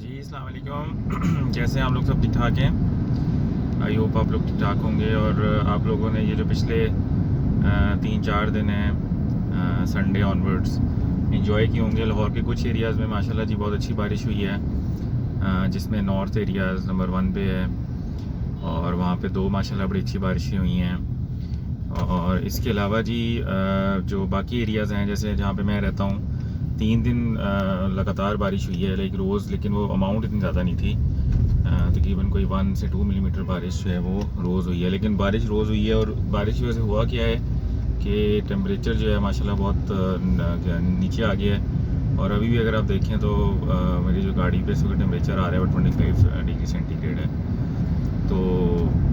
जी अस्सलाम वालेकुम। कैसे हैं आप लोग? सब ठीक ठाक हैं? आई होप आप लोग ठीक ठाक होंगे। और आप लोगों ने ये जो पिछले 3-4 दिन हैं संडे ऑनवर्ड्स इंजॉय किए होंगे। लाहौर के कुछ एरियाज़ में माशाल्लाह जी बहुत अच्छी बारिश हुई है, जिसमें नॉर्थ एरियाज़ नंबर 1 पे है और वहाँ पे 2 माशाल्लाह बड़ी अच्छी बारिशें हुई हैं। और इसके अलावा जी जो बाकी एरियाज़ हैं, जैसे जहाँ पे मैं रहता हूँ, 3 दिन लगातार बारिश हुई है लाइक रोज़, लेकिन वो अमाउंट इतनी ज़्यादा नहीं थी। तकरीबन कोई 1 से 2 मिलीमीटर बारिश जो है वो रोज़ हुई है, लेकिन बारिश रोज़ हुई है। और बारिश की वजह से हुआ क्या है कि टेम्परेचर जो है माशाल्लाह बहुत नीचे आ गया है। और अभी भी अगर आप देखें तो मेरी जो गाड़ी पे इसका टेम्परेचर आ रहा है वो 25 डिग्री सेंटीग्रेड है। तो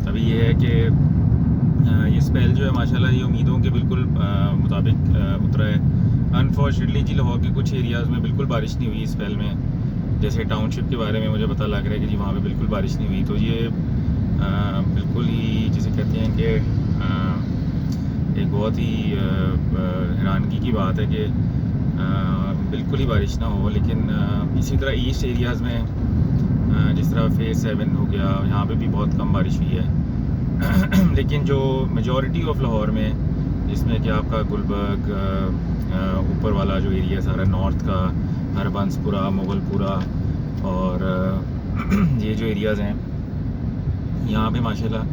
अभी ये है कि ये स्पेल जो है माशाल्लाह ये उम्मीदों के बिल्कुल मुताबिक उतरा है। अनफॉर्चुनेटली जी लाहौर के कुछ एरियाज़ में बिल्कुल बारिश नहीं हुई इस स्पेल में। जैसे टाउनशिप के बारे में मुझे पता लग रहा है कि जी वहाँ पे बिल्कुल बारिश नहीं हुई। तो ये बिल्कुल ही जिसे कहते हैं कि एक बहुत ही हैरानगी की बात है कि बिल्कुल ही बारिश ना हो। लेकिन इसी तरह ईस्ट एरियाज़ में जिस तरह फेज़ 7 हो गया, यहाँ पे भी बहुत कम बारिश हुई है। लेकिन जो मेजॉरिटी ऑफ लाहौर में, जिसमें कि आपका गुलबर्ग ऊपर वाला जो एरिया सारा नॉर्थ का, हरबंसपुरा, मुगलपुरा और ये जो एरियाज़ हैं यहाँ पे माशाल्लाह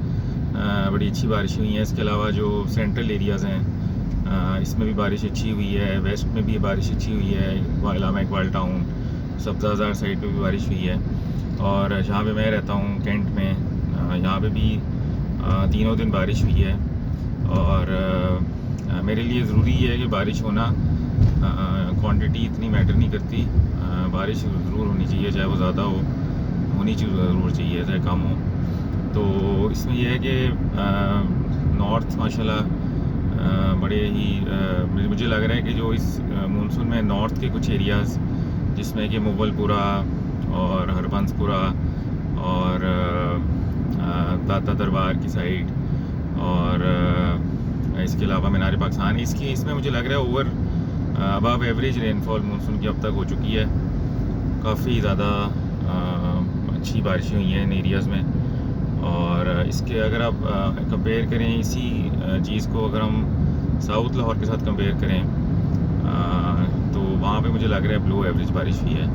बड़ी अच्छी बारिश हुई है। इसके अलावा जो सेंट्रल एरियाज़ हैं इसमें भी बारिश अच्छी हुई है। वेस्ट में भी बारिश अच्छी हुई है, इलामा इकबाल टाउन, सब्ज़ाज़ार साइड पे भी बारिश हुई है। और जहाँ पे मैं रहता हूँ कैंट में, यहाँ पे भी 3 दिन बारिश हुई है। और मेरे लिए ज़रूरी है कि बारिश होना, क्वांटिटी इतनी मैटर नहीं करती, बारिश ज़रूर होनी चाहिए, चाहे वो ज़्यादा हो, होनी ज़रूर चाहिए, चाहे कम हो। तो इसमें यह है कि नॉर्थ माशाल्लाह बड़े ही मुझे लग रहा है कि जो इस मानसून में नॉर्थ के कुछ एरियाज़, जिसमें कि मुगलपुरा और हरबंसपुरा और दाता दरबार की साइड और इसके अलावा मीनार पाकिस्तान, इसमें मुझे लग रहा है over above average rainfall monsoon की अब तक हो चुकी है। काफ़ी ज़्यादा अच्छी बारिशें हुई हैं इन एरियाज़ में। और इसके अगर आप कंपेयर करें इसी चीज़ को, अगर हम साउथ लाहौर के साथ कंपेयर करें तो वहाँ पे मुझे लग रहा है बिलो एवरेज बारिश हुई है।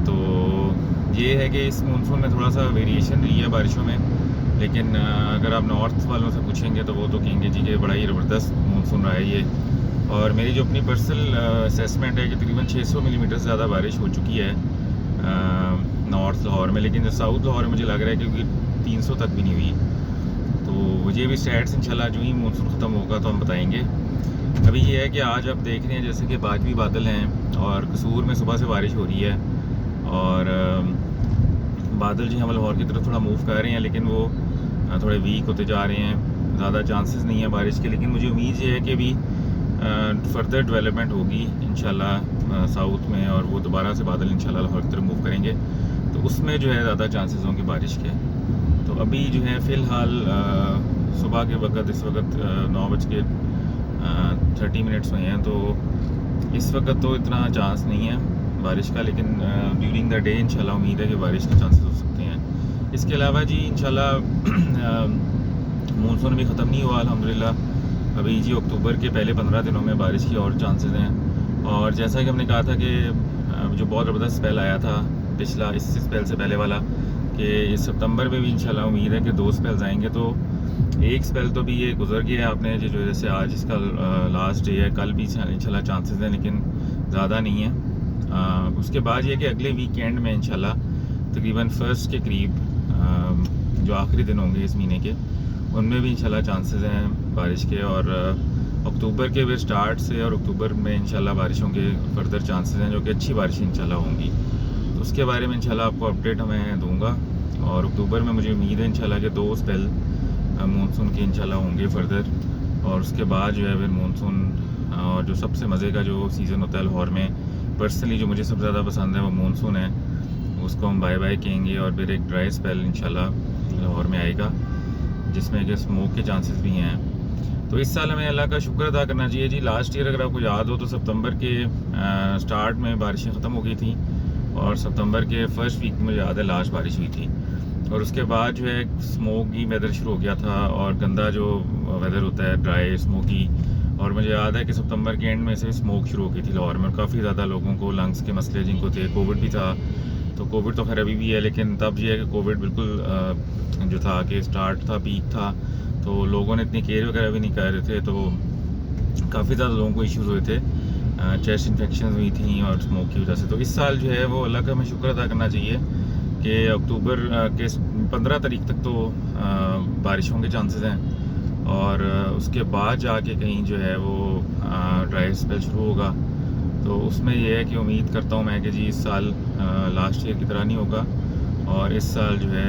तो ये है कि इस मानसून में थोड़ा सा वेरिएशन रही है बारिशों में। लेकिन अगर आप नॉर्थ वालों से पूछेंगे तो वो तो कहेंगे जी कि बड़ा ही ज़बरदस्त मानसून रहा है ये। और मेरी जो अपनी पर्सनल असेसमेंट है कि तकरीबन 600 मिलीमीटर से ज़्यादा बारिश हो चुकी है नॉर्थ लाहौर में। लेकिन जो साउथ लाहौर में मुझे लग रहा है क्योंकि 300 तक भी नहीं हुई। तो मुझे भी स्टैट्स इंशाल्लाह जो ही मानसून ख़त्म होगा तो हम बताएंगे। अभी ये है कि आज आप देख रहे हैं जैसे कि बादवी बादल हैं और कसूर में सुबह से बारिश हो रही है। और बादल जी हम लाहौर की तरफ थोड़ा मूव कर रहे हैं, लेकिन वो थोड़े वीक होते जा रहे हैं, ज़्यादा चांसेस नहीं है बारिश के। लेकिन मुझे उम्मीद ये है कि अभी फर्दर डेवलपमेंट होगी इंशाल्लाह साउथ में, और वो दोबारा से बादल इंशाल्लाह लाहौर की तरफ मूव करेंगे, तो उसमें जो है ज़्यादा चांसेस होंगे बारिश के। तो अभी जो है फ़िलहाल सुबह के वक्त, इस वक्त 9:30 हुए हैं, तो इस वक्त तो इतना चांस नहीं है बारिश का। लेकिन ड्यूरिंग द डे इंशाल्लाह उम्मीद है कि बारिश के चांसेस हो सकते हैं। इसके अलावा जी इंशाल्लाह मानसून भी ख़त्म नहीं हुआ अल्हम्दुलिल्लाह। अभी जी अक्टूबर के पहले 15 दिनों में बारिश की और चांसेस हैं। और जैसा कि हमने कहा था कि जो बहुत ज़बरदस्त स्पेल आया था पिछला, इस स्पेल से पहले वाला, कि इस सितंबर में भी इंशाल्लाह उम्मीद है कि 2 स्पेल्स आएंगे। तो एक स्पेल तो भी ये गुजर गया है आपने, जो जैसे आज इसका लास्ट डे है, कल भी इंशाल्लाह चांसेस हैं लेकिन ज़्यादा नहीं है। उसके बाद ये कि अगले वीकेंड में इंशाल्लाह तकरीबन 1 के करीब जो आखिरी दिन होंगे इस महीने के, उनमें भी इंशाल्लाह चांसेस हैं बारिश के। और अक्टूबर के फिर स्टार्ट से और अक्टूबर में इंशाल्लाह बारिशों के फर्दर चांसेस हैं, जो कि अच्छी बारिश इंशाल्लाह होंगी। तो उसके बारे में इंशाल्लाह आपको अपडेट मैं दूंगा। और अक्टूबर में मुझे उम्मीद है इंशाल्लाह कि 2 स्पेल मानसून के इंशाल्लाह होंगे फर्दर। और उसके बाद जो है फिर मानसून, और जो सबसे मज़े का जो सीज़न होता है लाहौर में, पर्सनली जो मुझे सबसे ज़्यादा पसंद है वो मानसून है, उसको हम बाय बाय कहेंगे। और फिर एक ड्राई स्पेल इंशाल्लाह लाहौर में आएगा, जिसमें कि स्मोक के चांसेस भी हैं। तो इस साल हमें अल्लाह का शुक्र अदा करना चाहिए जी। लास्ट ईयर अगर आपको याद हो तो सितंबर के स्टार्ट में बारिशें ख़त्म हो गई थी और सितंबर के फर्स्ट वीक में मुझे याद है लास्ट बारिश हुई थी। और उसके बाद जो है स्मोकी वेदर शुरू हो गया था और गंदा जो वेदर होता है, ड्राई स्मोकी। और मुझे याद है कि सितंबर के एंड में से स्मोक शुरू हो गई थी लाहौर में, और काफ़ी ज़्यादा लोगों को लंग्स के मसले जिनको थे, कोविड भी था। तो कोविड तो खैर अभी भी है, लेकिन तब ये है कि कोविड बिल्कुल जो था कि स्टार्ट था, पीक था, तो लोगों ने इतनी केयर वगैरह भी नहीं कर रहे थे, तो काफ़ी ज़्यादा लोगों को इश्यूज़ हुए थे, चेस्ट इन्फेक्शन हुई थी और स्मोक की वजह से। तो इस साल जो है वो अल्लाह का हमें शुक्र अदा करना चाहिए कि अक्टूबर के 15 तारीख तक तो बारिशों के चांसेस हैं, और उसके बाद जाके कहीं जो है वो ड्राई स्पेल शुरू होगा। तो उसमें यह है कि उम्मीद करता हूँ मैं कि जी इस साल लास्ट ईयर की तरह नहीं होगा, और इस साल जो है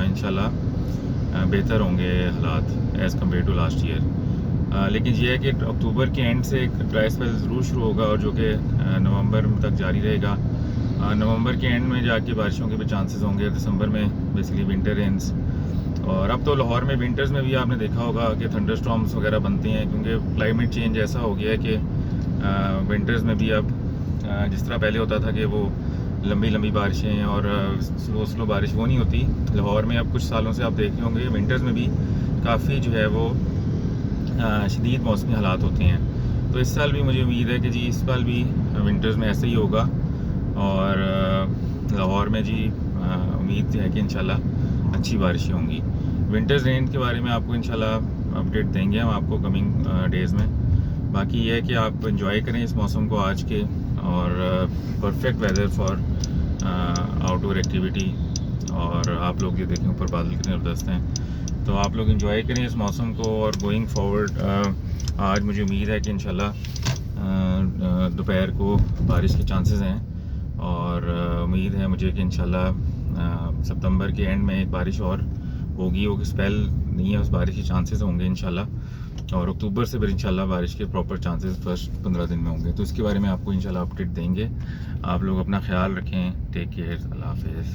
इंशाल्लाह बेहतर होंगे हालात as compare to last year. लेकिन यह है कि अक्टूबर के एंड से एक ड्राई स्पेल ज़रूर शुरू होगा, और जो कि नवंबर तक जारी रहेगा। नवंबर के एंड में जाके बारिशों के भी चांसेस होंगे, दिसंबर में बेसिकली विंटर रेन्स। और अब तो लाहौर में विंटर्स में भी आपने देखा होगा कि थंडर स्टॉर्म्स वगैरह बनती हैं, क्योंकि क्लाइमेट चेंज ऐसा हो गया है कि विंटर्स में भी अब जिस तरह पहले होता था कि वो लंबी लंबी बारिशें और स्लो बारिश वो नहीं होती लाहौर में। अब कुछ सालों से आप देख रहे होंगे विंटर्स में भी काफ़ी जो है वो शदीद मौसमी हालात होते हैं। तो इस साल भी मुझे उम्मीद है कि जी इस साल भी विंटर्स में ऐसे ही होगा, और लाहौर में जी उम्मीद है कि इंशाल्लाह अच्छी बारिशें होंगी। विंटर्स रेन के बारे में आपको इंशाल्लाह अपडेट देंगे हम आपको कमिंग डेज़ में। बाकी ये है कि आप इंजॉय करें इस मौसम को आज के, और perfect weather for outdoor activity. और आप लोग ये देखें ऊपर बादल कितने ज़बरदस्त हैं, तो आप लोग इंजॉय करें इस मौसम को। और गोइंग फॉरवर्ड आज मुझे उम्मीद है कि इंशाल्लाह दोपहर को बारिश के चांसेस हैं, और उम्मीद है मुझे कि इंशाल्लाह सितंबर के एंड में एक बारिश और होगी। वो स्पेल नहीं है, उस बारिश के चांसेस होंगे इंशाल्लाह, और अक्टूबर से फिर इंशाल्लाह बारिश के प्रॉपर चांसेस फर्स्ट 15 दिन में होंगे। तो इसके बारे में आपको इंशाल्लाह अपडेट देंगे। आप लोग अपना ख्याल रखें, टेक केयर, अल्लाह हाफिज़।